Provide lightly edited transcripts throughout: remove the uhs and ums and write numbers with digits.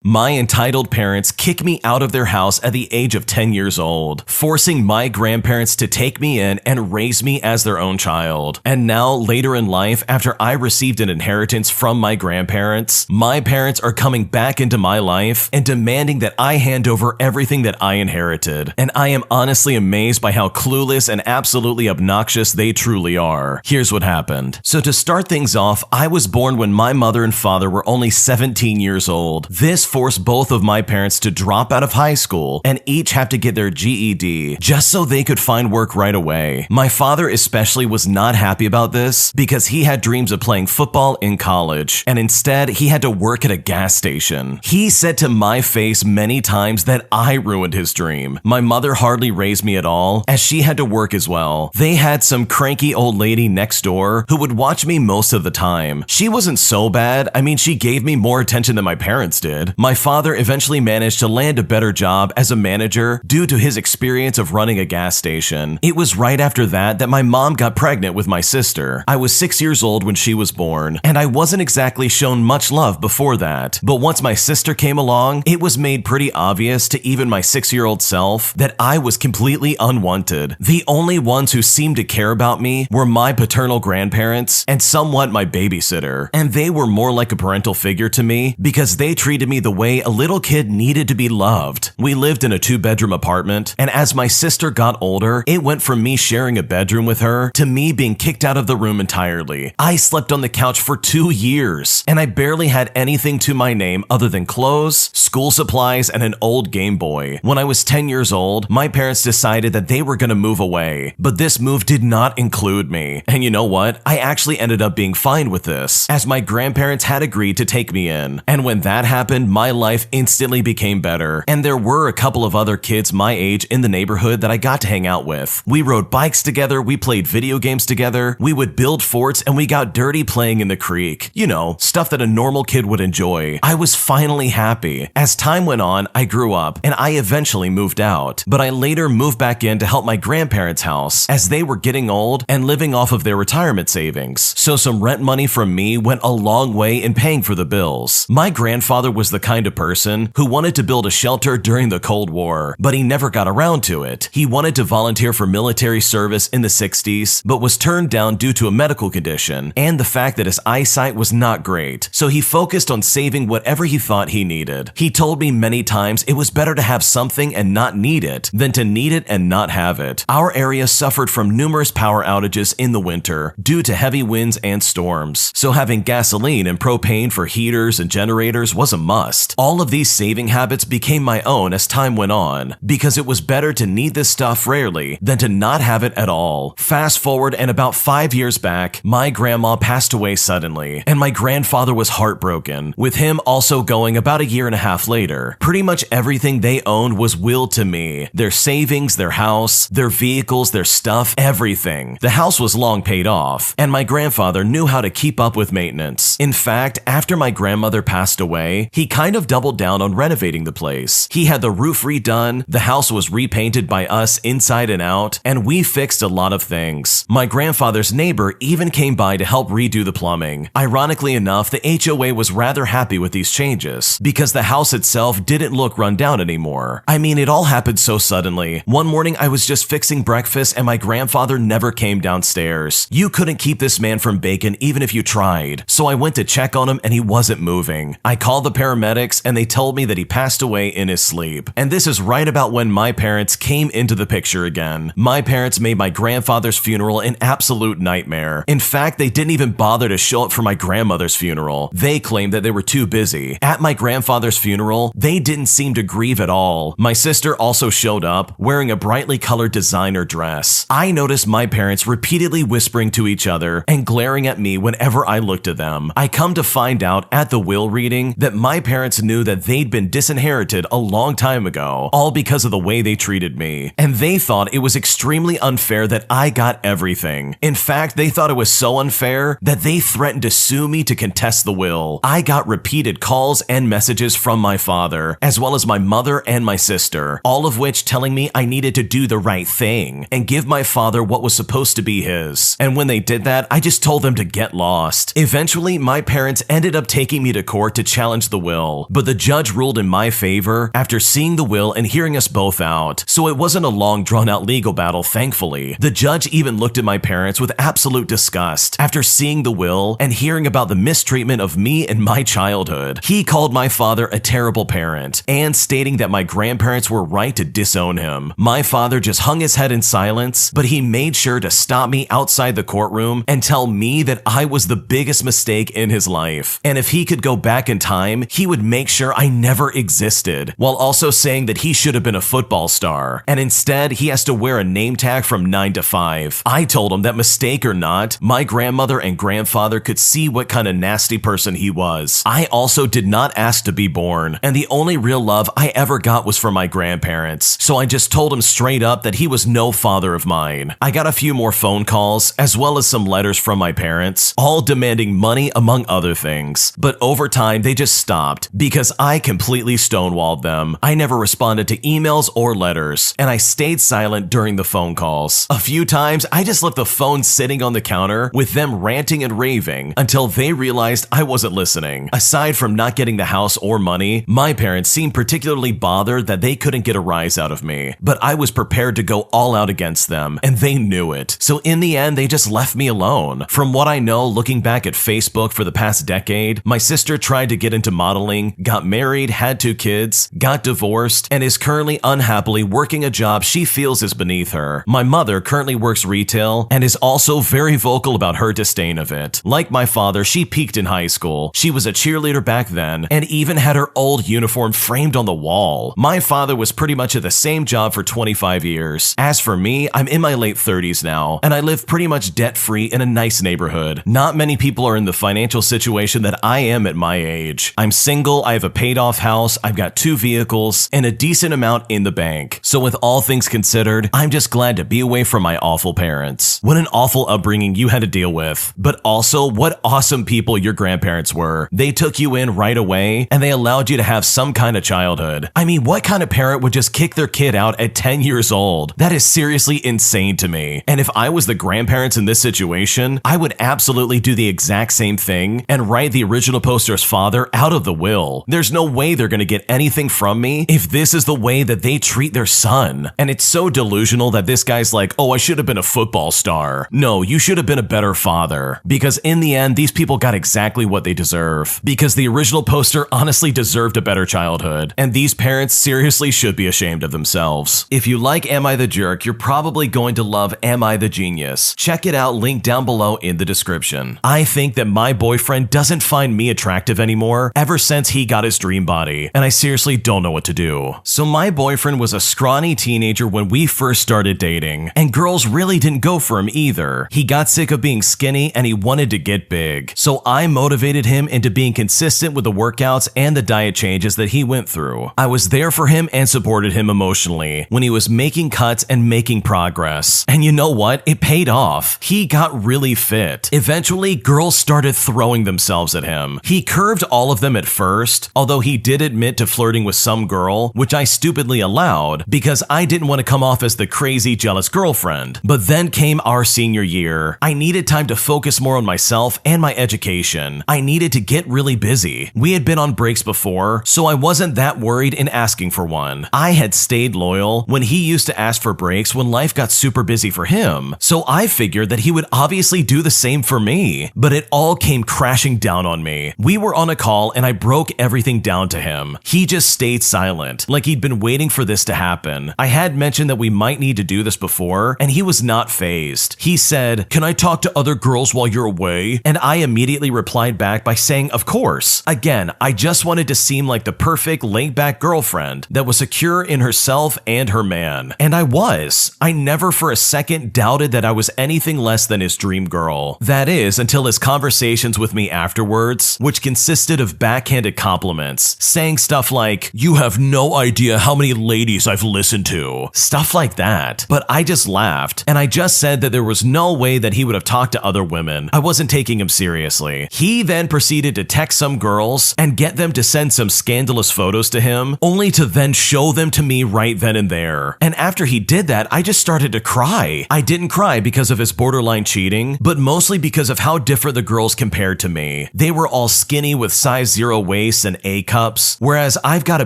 My entitled parents kicked me out of their house at the age of 10 years old, forcing my grandparents to take me in and raise me as their own child. And now, later in life, after I received an inheritance from my grandparents, my parents are coming back into my life and demanding that I hand over everything that I inherited. And I am honestly amazed by how clueless and absolutely obnoxious they truly are. Here's what happened. So to start things off, I was born when my mother and father were only 17 years old. This forced both of my parents to drop out of high school and each have to get their GED just so they could find work right away. My father especially was not happy about this because he had dreams of playing football in college, and instead he had to work at a gas station. He said to my face many times that I ruined his dream. My mother hardly raised me at all, as she had to work as well. They had some cranky old lady next door who would watch me most of the time. She wasn't so bad. I mean, she gave me more attention than my parents did. My father eventually managed to land a better job as a manager due to his experience of running a gas station. It was right after that my mom got pregnant with my sister. I was 6 years old when she was born, and I wasn't exactly shown much love before that. But once my sister came along, it was made pretty obvious to even my 6-year-old self that I was completely unwanted. The only ones who seemed to care about me were my paternal grandparents and somewhat my babysitter, and they were more like a parental figure to me because they treated me the way a little kid needed to be loved. We lived in a 2-bedroom apartment, and as my sister got older, it went from me sharing a bedroom with her to me being kicked out of the room entirely. I slept on the couch for 2 years, and I barely had anything to my name other than clothes, school supplies, and an old Game Boy. When I was 10 years old, my parents decided that they were going to move away, but this move did not include me. And you know what? I actually ended up being fine with this, as my grandparents had agreed to take me in. And when that happened, my life instantly became better, and there were a couple of other kids my age in the neighborhood that I got to hang out with. We rode bikes together, we played video games together, we would build forts, and we got dirty playing in the creek. You know, stuff that a normal kid would enjoy. I was finally happy. As time went on, I grew up, and I eventually moved out. But I later moved back in to help my grandparents' house, as they were getting old and living off of their retirement savings. So some rent money from me went a long way in paying for the bills. My grandfather was the kind of person who wanted to build a shelter during the Cold War, but he never got around to it. He wanted to volunteer for military service in the 60s, but was turned down due to a medical condition and the fact that his eyesight was not great, so he focused on saving whatever he thought he needed. He told me many times it was better to have something and not need it than to need it and not have it. Our area suffered from numerous power outages in the winter due to heavy winds and storms, so having gasoline and propane for heaters and generators was a must. All of these saving habits became my own as time went on, because it was better to need this stuff rarely than to not have it at all. Fast forward, and about 5 years back, my grandma passed away suddenly, and my grandfather was heartbroken, with him also going about a year and a half later. Pretty much everything they owned was willed to me. Their savings, their house, their vehicles, their stuff, everything. The house was long paid off, and my grandfather knew how to keep up with maintenance. In fact, after my grandmother passed away, he kind of doubled down on renovating the place. He had the roof redone, the house was repainted by us inside and out, and we fixed a lot of things. My grandfather's neighbor even came by to help redo the plumbing. Ironically enough, the HOA was rather happy with these changes because the house itself didn't look run down anymore. I mean, it all happened so suddenly. One morning I was just fixing breakfast and my grandfather never came downstairs. You couldn't keep this man from bacon even if you tried. So I went to check on him and he wasn't moving. I called the paramedics and they told me that he passed away in his sleep. And this is right about when my parents came into the picture again. My parents made my grandfather's funeral an absolute nightmare. In fact, they didn't even bother to show up for my grandmother's funeral. They claimed that they were too busy. At my grandfather's funeral, they didn't seem to grieve at all. My sister also showed up wearing a brightly colored designer dress. I noticed my parents repeatedly whispering to each other and glaring at me whenever I looked at them. I come to find out at the will reading that my parents knew that they'd been disinherited a long time ago, all because of the way they treated me. And they thought it was extremely unfair that I got everything. In fact, they thought it was so unfair that they threatened to sue me to contest the will. I got repeated calls and messages from my father, as well as my mother and my sister, all of which telling me I needed to do the right thing and give my father what was supposed to be his. And when they did that, I just told them to get lost. Eventually, my parents ended up taking me to court to challenge the will. will, but the judge ruled in my favor after seeing the will and hearing us both out. So it wasn't a long drawn-out legal battle, thankfully. The judge even looked at my parents with absolute disgust after seeing the will and hearing about the mistreatment of me in my childhood. He called my father a terrible parent and stating that my grandparents were right to disown him. My father just hung his head in silence, but he made sure to stop me outside the courtroom and tell me that I was the biggest mistake in his life. And if he could go back in time, he would make sure I never existed, while also saying that he should have been a football star, and instead he has to wear a name tag from 9 to 5. I told him that, mistake or not, my grandmother and grandfather could see what kind of nasty person he was. I also did not ask to be born, and the only real love I ever got was from my grandparents, so I just told him straight up that he was no father of mine. I got a few more phone calls, as well as some letters from my parents, all demanding money among other things, but over time they just stopped because I completely stonewalled them. I never responded to emails or letters, and I stayed silent during the phone calls. A few times I just left the phone sitting on the counter with them ranting and raving until they realized I wasn't listening. Aside from not getting the house or money, my parents seemed particularly bothered that they couldn't get a rise out of me, but I was prepared to go all out against them, and they knew it. So in the end, they just left me alone. From what I know, looking back at Facebook for the past decade, my sister tried to get into modeling, got married, had 2 kids, got divorced, and is currently unhappily working a job she feels is beneath her. My mother currently works retail and is also very vocal about her disdain of it. Like my father, she peaked in high school. She was a cheerleader back then and even had her old uniform framed on the wall. My father was pretty much at the same job for 25 years. As for me, I'm in my late 30s now, and I live pretty much debt-free in a nice neighborhood. Not many people are in the financial situation that I am at my age. I'm single, I have a paid-off house, I've got 2 vehicles, and a decent amount in the bank. So with all things considered, I'm just glad to be away from my awful parents. What an awful upbringing you had to deal with, but also what awesome people your grandparents were. They took you in right away, and they allowed you to have some kind of childhood. I mean, what kind of parent would just kick their kid out at 10 years old? That is seriously insane to me. And if I was the grandparents in this situation, I would absolutely do the exact same thing and write the original poster's father out of the will. There's no way they're gonna get anything from me if this is the way that they treat their son. And it's so delusional that this guy's like, oh, I should have been a football star. No, you should have been a better father. Because in the end, these people got exactly what they deserve. Because the original poster honestly deserved a better childhood. And these parents seriously should be ashamed of themselves. If you like Am I the Jerk, you're probably going to love Am I the Genius. Check it out, linked down below in the description. I think that my boyfriend doesn't find me attractive anymore ever since he got his dream body, and I seriously don't know what to do. So my boyfriend was a scrawny teenager when we first started dating, and girls really didn't go for him either. He got sick of being skinny and he wanted to get big. So I motivated him into being consistent with the workouts and the diet changes that he went through. I was there for him and supported him emotionally when he was making cuts and making progress. And you know what? It paid off. He got really fit. Eventually, girls started throwing themselves at him. He curved all of them at first, although he did admit to flirting with some girl, which I stupidly allowed because I didn't want to come off as the crazy, jealous girlfriend. But then came our senior year. I needed time to focus more on myself and my education. I needed to get really busy. We had been on breaks before, so I wasn't that worried in asking for one. I had stayed loyal when he used to ask for breaks when life got super busy for him, so I figured that he would obviously do the same for me. But it all came crashing down on me. We were on a call and I broke everything down to him. He just stayed silent, like he'd been waiting for this to happen. I had mentioned that we might need to do this before, and he was not fazed. He said, "Can I talk to other girls while you're away?" And I immediately replied back by saying, "Of course." Again, I just wanted to seem like the perfect laid-back girlfriend that was secure in herself and her man. And I was. I never for a second doubted that I was anything less than his dream girl. That is, until his conversations with me afterwards, which consisted of backhanded compliments, saying stuff like, "You have no idea how many ladies I've listened to." Stuff like that. But I just laughed, and I just said that there was no way that he would have talked to other women. I wasn't taking him seriously. He then proceeded to text some girls and get them to send some scandalous photos to him, only to then show them to me right then and there. And after he did that, I just started to cry. I didn't cry because of his borderline cheating, but mostly because of how different the girls compared to me. They were all skinny with size 0 waist waist and A cups, whereas I've got a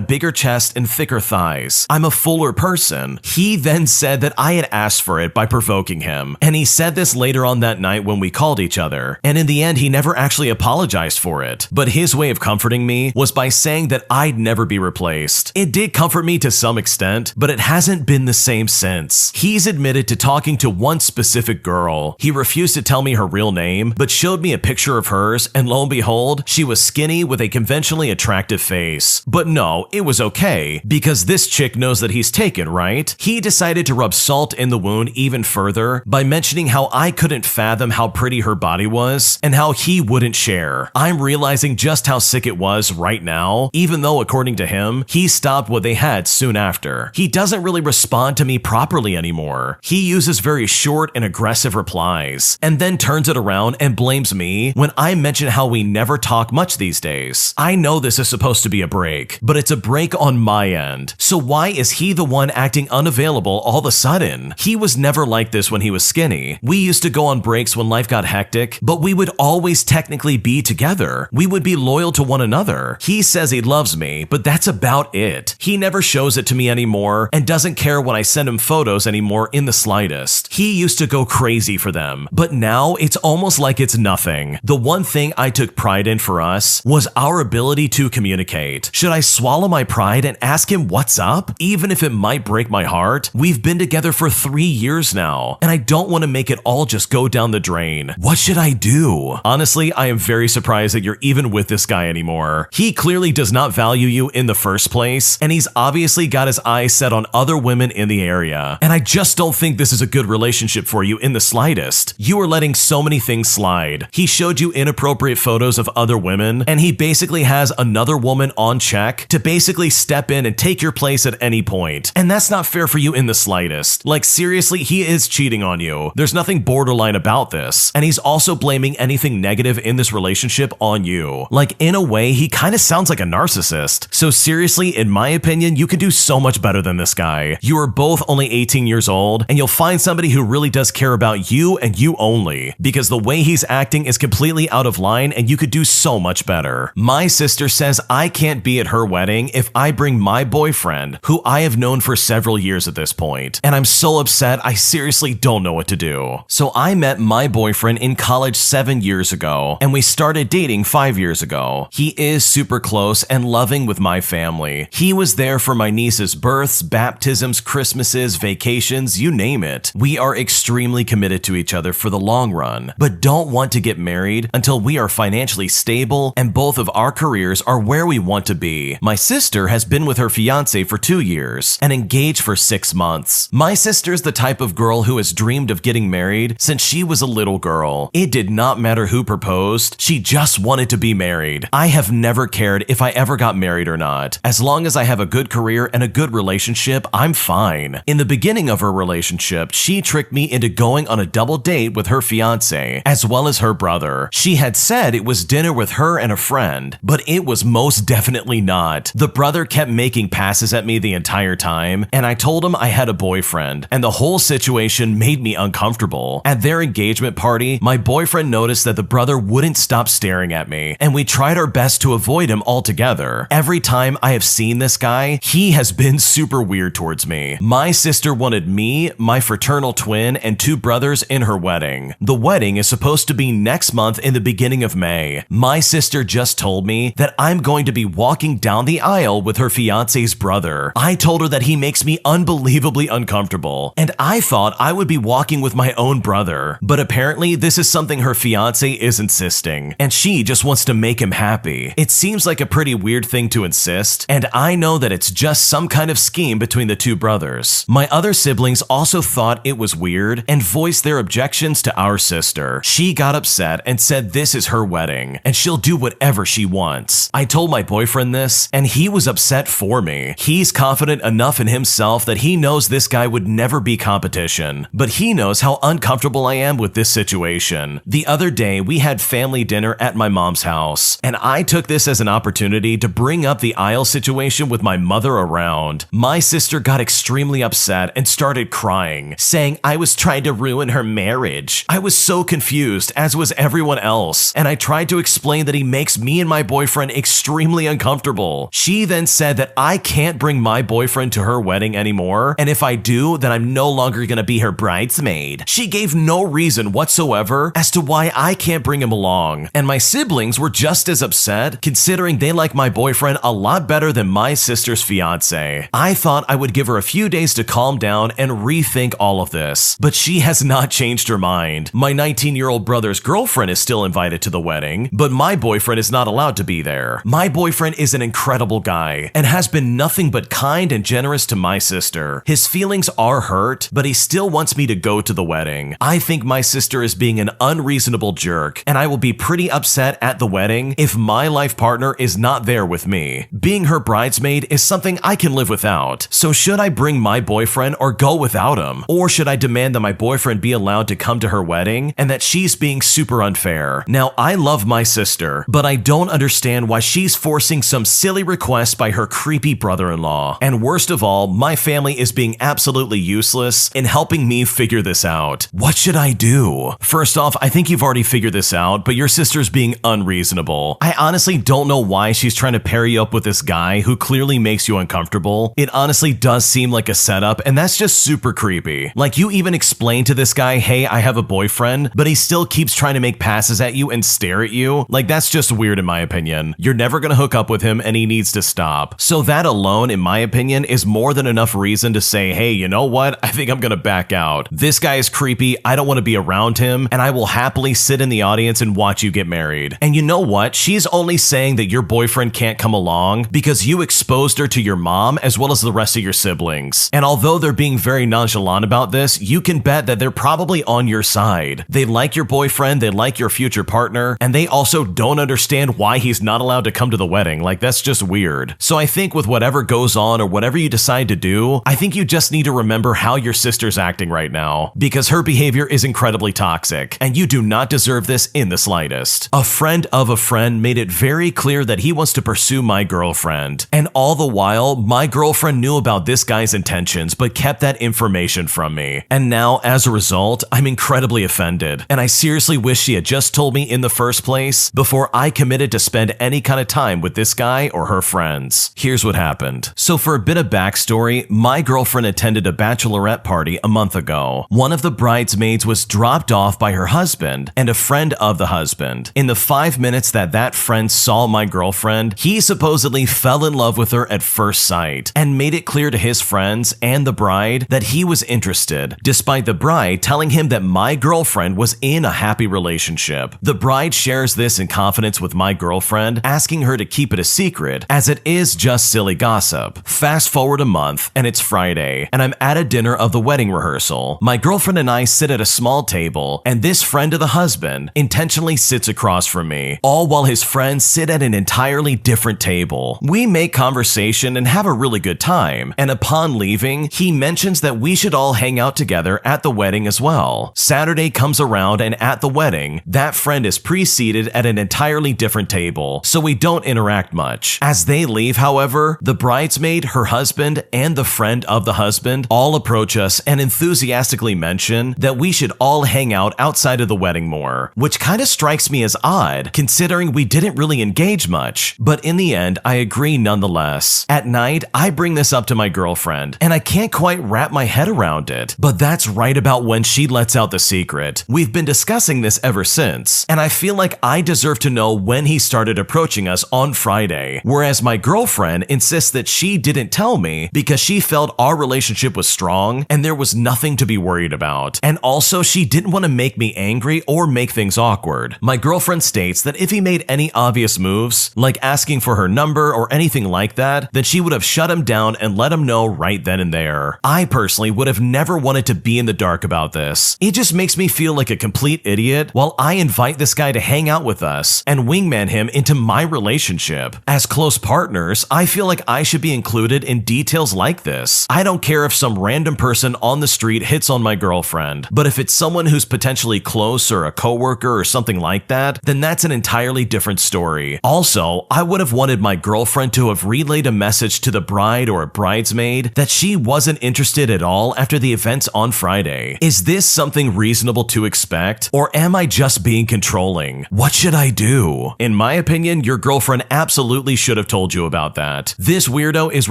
bigger chest and thicker thighs. I'm a fuller person. He then said that I had asked for it by provoking him, and he said this later on that night when we called each other, and in the end he never actually apologized for it. But his way of comforting me was by saying that I'd never be replaced. It did comfort me to some extent, but it hasn't been the same since. He's admitted to talking to one specific girl. He refused to tell me her real name, but showed me a picture of hers, and lo and behold, she was skinny with a conventionally attractive face. But no, it was okay, because this chick knows that he's taken, right? He decided to rub salt in the wound even further by mentioning how I couldn't fathom how pretty her body was, and how he wouldn't share. I'm realizing just how sick it was right now, even though according to him, he stopped what they had soon after. He doesn't really respond to me properly anymore. He uses very short and aggressive replies, and then turns it around and blames me when I mention how we never talk much these days. I know this is supposed to be a break, but it's a break on my end. So why is he the one acting unavailable all of a sudden? He was never like this when he was skinny. We used to go on breaks when life got hectic, but we would always technically be together. We would be loyal to one another. He says he loves me, but that's about it. He never shows it to me anymore and doesn't care when I send him photos anymore in the slightest. He used to go crazy for them, but now it's almost like it's nothing. The one thing I took pride in for us was our ability to communicate. Should I swallow my pride and ask him what's up? Even if it might break my heart, we've been together for 3 years now, and I don't want to make it all just go down the drain. What should I do? Honestly, I am very surprised that you're even with this guy anymore. He clearly does not value you in the first place, and he's obviously got his eyes set on other women in the area. And I just don't think this is a good relationship for you in the slightest. You are letting so many things slide. He showed you inappropriate photos of other women, and he basically has another woman on check to basically step in and take your place at any point. And that's not fair for you in the slightest. Like seriously, he is cheating on you. There's nothing borderline about this. And he's also blaming anything negative in this relationship on you. Like in a way, he kind of sounds like a narcissist. So seriously, in my opinion, you can do so much better than this guy. You are both only 18 years old, and you'll find somebody who really does care about you and you only, because the way he's acting is completely out of line and you could do so much better. My sister says I can't be at her wedding if I bring my boyfriend, who I have known for several years at this point, and I'm so upset I seriously don't know what to do. So I met my boyfriend in college 7 years ago, and we started dating 5 years ago. He is super close and loving with my family. He was there for my niece's births, baptisms, Christmases, vacations, you name it. We are extremely committed to each other for the long run, but don't want to get married until we are financially stable and both of our careers are where we want to be. My sister has been with her fiance for 2 years and engaged for 6 months. My sister's the type of girl who has dreamed of getting married since she was a little girl. It did not matter who proposed, she just wanted to be married. I have never cared if I ever got married or not. As long as I have a good career and a good relationship, I'm fine. In the beginning of her relationship, she tricked me into going on a double date with her fiance, as well as her brother. She had said it was dinner with her and a friend, but it was most definitely not. The brother kept making passes at me the entire time, and I told him I had a boyfriend, and the whole situation made me uncomfortable. At their engagement party, my boyfriend noticed that the brother wouldn't stop staring at me, and we tried our best to avoid him altogether. Every time I have seen this guy, he has been super weird towards me. My sister wanted me, my fraternal twin, and 2 brothers in her wedding. The wedding is supposed to be next month in the beginning of May. My sister just told me that I'm going to be walking down the aisle with her fiance's brother. I told her that he makes me unbelievably uncomfortable, and I thought I would be walking with my own brother. But apparently this is something her fiance is insisting, and she just wants to make him happy. It seems like a pretty weird thing to insist, and I know that it's just some kind of scheme between the 2 brothers. My other siblings also thought it was weird and voiced their objections to our sister. She got upset and said this is her wedding, and she'll do whatever she wants. I told my boyfriend this, and he was upset for me. He's confident enough in himself that he knows this guy would never be competition, but he knows how uncomfortable I am with this situation. The other day, we had family dinner at my mom's house, and I took this as an opportunity to bring up the aisle situation with my mother around. My sister got extremely upset and started crying, saying I was trying to ruin her marriage. I was so confused, as was everyone else, and I tried to explain that he makes me and my boyfriend boyfriend extremely uncomfortable. She then said that I can't bring my boyfriend to her wedding anymore, and if I do, then I'm no longer gonna be her bridesmaid. She gave no reason whatsoever as to why I can't bring him along, and my siblings were just as upset, considering they like my boyfriend a lot better than my sister's fiance. I thought I would give her a few days to calm down and rethink all of this, but she has not changed her mind. My 19-year-old brother's girlfriend is still invited to the wedding, but my boyfriend is not allowed to be there. My boyfriend is an incredible guy and has been nothing but kind and generous to my sister. His feelings are hurt, but he still wants me to go to the wedding. I think my sister is being an unreasonable jerk, and I will be pretty upset at the wedding if my life partner is not there with me. Being her bridesmaid is something I can live without. So should I bring my boyfriend or go without him? Or should I demand that my boyfriend be allowed to come to her wedding and that she's being super unfair? Now, I love my sister, but I don't understand why she's forcing some silly request by her creepy brother-in-law. And worst of all, my family is being absolutely useless in helping me figure this out. What should I do? First off, I think you've already figured this out, but your sister's being unreasonable. I honestly don't know why she's trying to pair you up with this guy who clearly makes you uncomfortable. It honestly does seem like a setup, and that's just super creepy. Like, you even explain to this guy, hey, I have a boyfriend, but he still keeps trying to make passes at you and stare at you. Like, that's just weird in my opinion. You're never gonna hook up with him, and he needs to stop. So that alone, in my opinion, is more than enough reason to say, hey, you know what? I think I'm gonna back out. This guy is creepy, I don't want to be around him, and I will happily sit in the audience and watch you get married. And you know what? She's only saying that your boyfriend can't come along because you exposed her to your mom as well as the rest of your siblings. And although they're being very nonchalant about this, you can bet that they're probably on your side. They like your boyfriend, they like your future partner, and they also don't understand why he's not allowed to come to the wedding. Like, that's just weird. So I think with whatever goes on or whatever you decide to do, I think you just need to remember how your sister's acting right now, because her behavior is incredibly toxic, and you do not deserve this in the slightest. A friend of a friend made it very clear that he wants to pursue my girlfriend, and all the while, my girlfriend knew about this guy's intentions but kept that information from me. And now, as a result, I'm incredibly offended, and I seriously wish she had just told me in the first place before I committed to spend any kind of time with this guy or her friends. Here's what happened. So for a bit of backstory, my girlfriend attended a bachelorette party a month ago. One of the bridesmaids was dropped off by her husband and a friend of the husband. In the 5 minutes that friend saw my girlfriend, he supposedly fell in love with her at first sight and made it clear to his friends and the bride that he was interested, despite the bride telling him that my girlfriend was in a happy relationship. The bride shares this in confidence with my girlfriend, asking her to keep it a secret, as it is just silly gossip. Fast forward a month, and it's Friday, and I'm at a dinner of the wedding rehearsal. My girlfriend and I sit at a small table, and this friend of the husband intentionally sits across from me, all while his friends sit at an entirely different table. We make conversation and have a really good time, and upon leaving, he mentions that we should all hang out together at the wedding as well. Saturday comes around, and at the wedding, that friend is pre-seated at an entirely different table, so we don't interact much. As they leave, however, the bridesmaid, her husband, and the friend of the husband all approach us and enthusiastically mention that we should all hang out outside of the wedding more, which kind of strikes me as odd, considering we didn't really engage much. But in the end, I agree nonetheless. At night, I bring this up to my girlfriend, and I can't quite wrap my head around it, but that's right about when she lets out the secret. We've been discussing this ever since, and I feel like I deserve to know when he started approaching us on Friday, whereas my girlfriend insists that she didn't tell me because she felt our relationship was strong and there was nothing to be worried about. And also, she didn't want to make me angry or make things awkward. My girlfriend states that if he made any obvious moves, like asking for her number or anything like that, then she would have shut him down and let him know right then and there. I personally would have never wanted to be in the dark about this. It just makes me feel like a complete idiot while I invite this guy to hang out with us and wingman him into my relationship. As close partners, I feel like I should be included in details like this. I don't care if some random person on the street hits on my girlfriend, but if it's someone who's potentially close or a coworker or something like that, then that's an entirely different story. Also, I would have wanted my girlfriend to have relayed a message to the bride or a bridesmaid that she wasn't interested at all after the events on Friday. Is this something reasonable to expect, or am I just being controlling? What should I do? In my opinion, opinion, your girlfriend absolutely should have told you about that. This weirdo is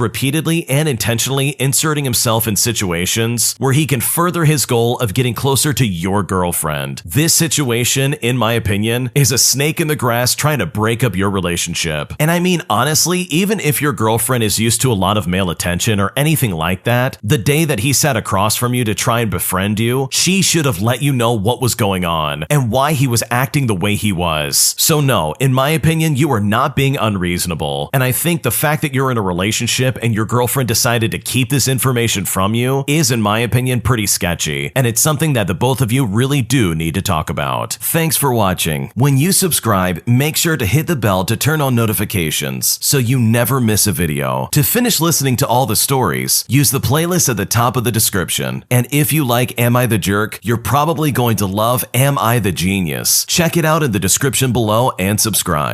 repeatedly and intentionally inserting himself in situations where he can further his goal of getting closer to your girlfriend. This situation, in my opinion, is a snake in the grass trying to break up your relationship. And I mean, honestly, even if your girlfriend is used to a lot of male attention or anything like that, the day that he sat across from you to try and befriend you, she should have let you know what was going on and why he was acting the way he was. So no, in my opinion, you are not being unreasonable. And I think the fact that you're in a relationship and your girlfriend decided to keep this information from you is, in my opinion, pretty sketchy. And it's something that the both of you really do need to talk about. Thanks for watching. When you subscribe, make sure to hit the bell to turn on notifications so you never miss a video. To finish listening to all the stories, use the playlist at the top of the description. And if you like Am I the Jerk, you're probably going to love Am I the Genius. Check it out in the description below and subscribe.